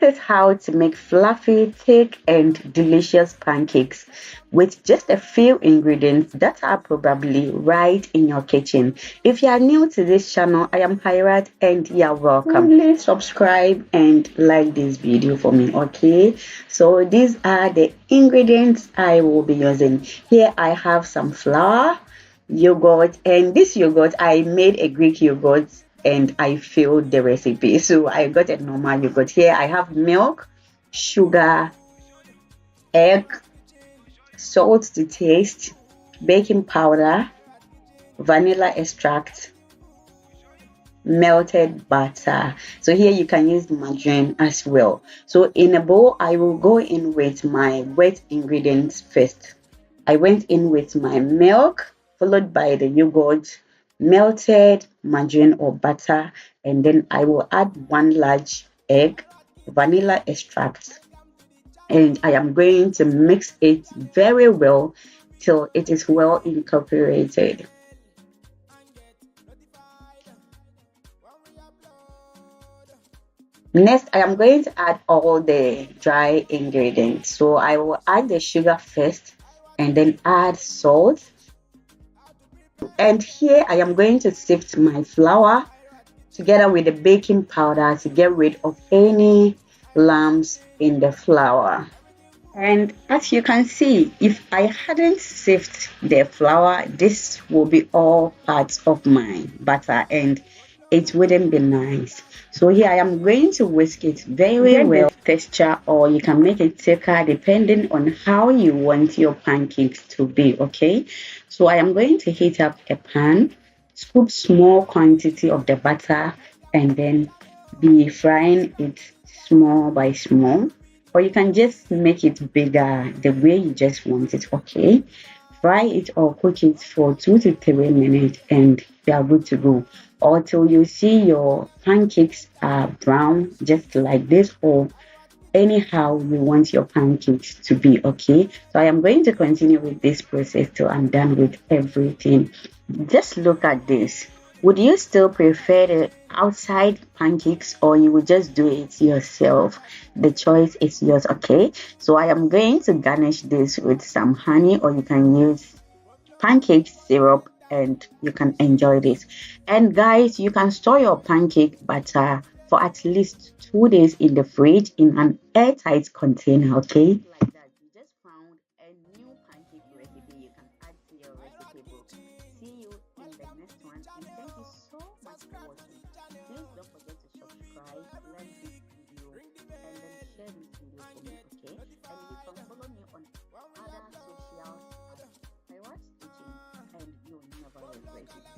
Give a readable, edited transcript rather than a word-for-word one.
This is how to make fluffy, thick, and delicious pancakes with just a few ingredients that are probably right in your kitchen. If you are new to this channel, I am Hirat and you're welcome. Please subscribe and like this video for me, okay? So these are the ingredients I will be using. Here I have some flour, yogurt, and this yogurt I made a Greek yogurt and I filled the recipe. So I got a normal yogurt. Here I have milk, sugar, egg, salt to taste, baking powder, vanilla extract, melted butter. So here you can use margarine as well. So in a bowl, I will go in with my wet ingredients first. I went in with my milk, followed by the yogurt, melted margarine or butter, and then I will add one large egg, vanilla extract, and I am going to mix it very well till it is well incorporated. Next, I am going to add all the dry ingredients. So I will add the sugar first and then add salt. And here I am going to sift my flour together with the baking powder to get rid of any lumps in the flour. And as you can see, if I hadn't sifted the flour, this will be all parts of my batter and it wouldn't be nice. So here I am going to whisk it very well texture, or you can make it thicker depending on how you want your pancakes to be, okay? So I am going to heat up a pan, scoop small quantity of the butter, and then be frying it small by small, or you can just make it bigger the way you just want it, okay? Fry it or cook it for 2 to 3 minutes and you are good to go, or till you see your pancakes are brown just like this, or anyhow you want your pancakes to be, okay? So I am going to continue with this process till I'm done with everything. Just look at this. Would you still prefer the outside pancakes, or you would just do it yourself? The choice is yours, okay? So I am going to garnish this with some honey, or you can use pancake syrup and you can enjoy this. And guys, you can store your pancake batter for at least 2 days in the fridge in an airtight container, okay? Like that, you just found a new pancake recipe you can add to your recipe book. See you in the next one, and thank you so much for watching. Please don't forget to subscribe, like this video, and then share this video for me, okay? And you can follow me on other socials. I watch teaching and you'll never regret it.